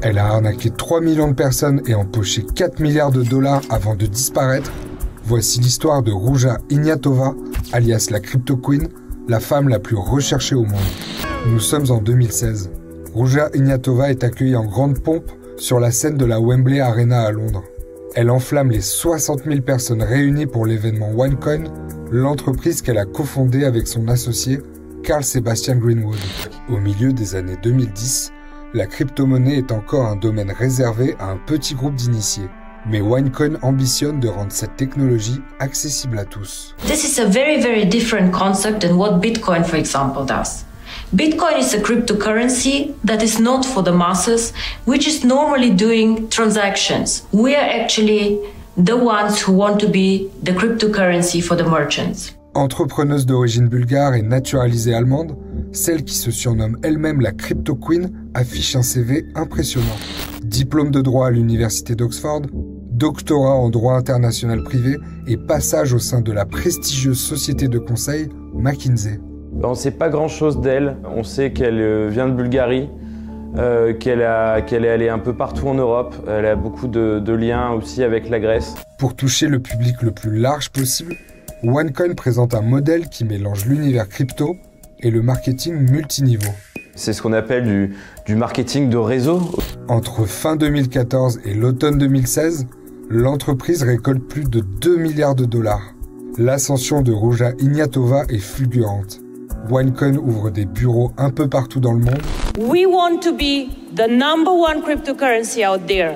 Elle a arnaqué 3 millions de personnes et empoché 4 milliards de dollars avant de disparaître. Voici l'histoire de Ruja Ignatova, alias la Crypto Queen, la femme la plus recherchée au monde. Nous sommes en 2016. Ruja Ignatova est accueillie en grande pompe sur la scène de la Wembley Arena à Londres. Elle enflamme les 60 000 personnes réunies pour l'événement OneCoin, l'entreprise qu'elle a cofondée avec son associé Carl Sebastian Greenwood. Au milieu des années 2010, la crypto-monnaie est encore un domaine réservé à un petit groupe d'initiés. Mais OneCoin ambitionne de rendre cette technologie accessible à tous. This is a very, very different concept than what Bitcoin, for example, does. Bitcoin is a cryptocurrency that is not for the masses, which is normally doing transactions. We are actually the ones who want to be the cryptocurrency for the merchants. Entrepreneuse d'origine bulgare et naturalisée allemande, celle qui se surnomme elle-même la Crypto Queen affiche un CV impressionnant. Diplôme de droit à l'université d'Oxford, doctorat en droit international privé et passage au sein de la prestigieuse société de conseil McKinsey. On ne sait pas grand-chose d'elle. On sait qu'elle vient de Bulgarie, qu'elle est allée un peu partout en Europe. Elle a beaucoup de liens aussi avec la Grèce. Pour toucher le public le plus large possible, OneCoin présente un modèle qui mélange l'univers crypto et le marketing multiniveau. C'est ce qu'on appelle du marketing de réseau. Entre fin 2014 et l'automne 2016, l'entreprise récolte plus de 2 milliards de dollars. L'ascension de Ruja Ignatova est fulgurante. OneCoin ouvre des bureaux un peu partout dans le monde. We want to be the number one cryptocurrency out there.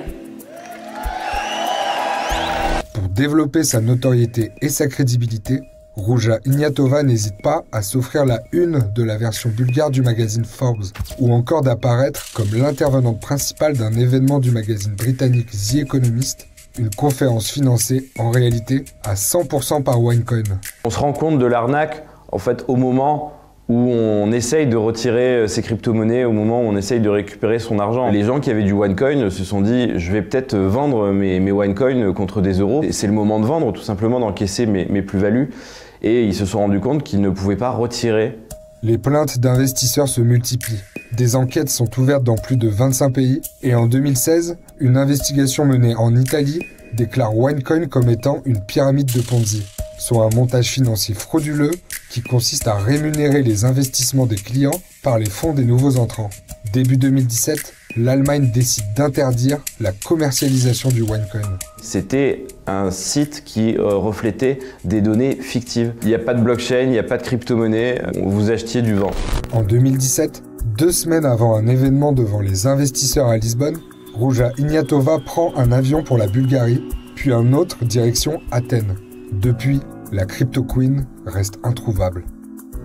Pour développer sa notoriété et sa crédibilité, Ruja Ignatova n'hésite pas à s'offrir la une de la version bulgare du magazine Forbes, ou encore d'apparaître comme l'intervenante principale d'un événement du magazine britannique The Economist, une conférence financée en réalité à 100% par OneCoin. On se rend compte de l'arnaque en fait au moment où on essaye de retirer ses crypto-monnaies, au moment où on essaye de récupérer son argent. Les gens qui avaient du OneCoin se sont dit « je vais peut-être vendre mes OneCoin contre des euros ». C'est le moment de vendre, tout simplement d'encaisser mes plus-values. Et ils se sont rendus compte qu'ils ne pouvaient pas retirer. Les plaintes d'investisseurs se multiplient. Des enquêtes sont ouvertes dans plus de 25 pays. Et en 2016, une investigation menée en Italie déclare OneCoin comme étant une pyramide de Ponzi, soit un montage financier frauduleux qui consiste à rémunérer les investissements des clients par les fonds des nouveaux entrants. Début 2017, l'Allemagne décide d'interdire la commercialisation du OneCoin. C'était un site qui reflétait des données fictives. Il n'y a pas de blockchain, il n'y a pas de crypto-monnaie, vous achetiez du vent. En 2017, 2 semaines avant un événement devant les investisseurs à Lisbonne, Ruja Ignatova prend un avion pour la Bulgarie, puis un autre direction Athènes. Depuis, la Crypto Queen reste introuvable.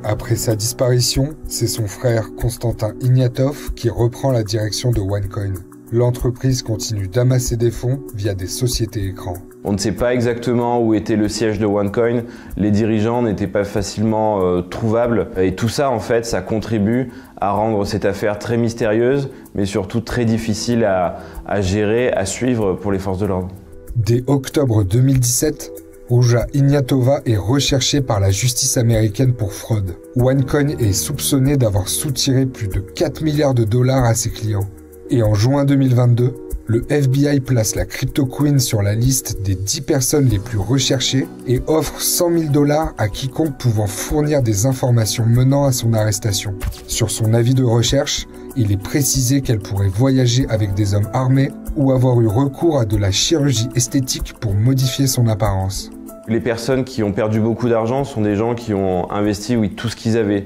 Après sa disparition, c'est son frère Konstantin Ignatov qui reprend la direction de OneCoin. L'entreprise continue d'amasser des fonds via des sociétés écrans. On ne sait pas exactement où était le siège de OneCoin, les dirigeants n'étaient pas facilement trouvables et tout ça en fait ça contribue à rendre cette affaire très mystérieuse mais surtout très difficile à gérer, à suivre pour les forces de l'ordre. Dès octobre 2017, Ruja Ignatova est recherchée par la justice américaine pour fraude. OneCoin est soupçonné d'avoir soutiré plus de 4 milliards de dollars à ses clients. Et en juin 2022, le FBI place la Crypto Queen sur la liste des 10 personnes les plus recherchées et offre 100 000 dollars à quiconque pouvant fournir des informations menant à son arrestation. Sur son avis de recherche, il est précisé qu'elle pourrait voyager avec des hommes armés ou avoir eu recours à de la chirurgie esthétique pour modifier son apparence. Les personnes qui ont perdu beaucoup d'argent sont des gens qui ont investi tout ce qu'ils avaient.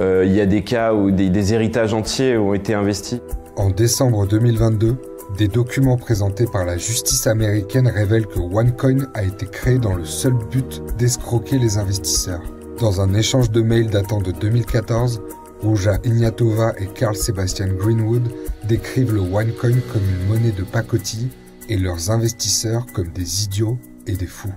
Il y a des cas où des héritages entiers ont été investis. En décembre 2022, des documents présentés par la justice américaine révèlent que OneCoin a été créé dans le seul but d'escroquer les investisseurs. Dans un échange de mails datant de 2014, Ruja Ignatova et Carl Sebastian Greenwood décrivent le OneCoin comme une monnaie de pacotille et leurs investisseurs comme des idiots et des fous.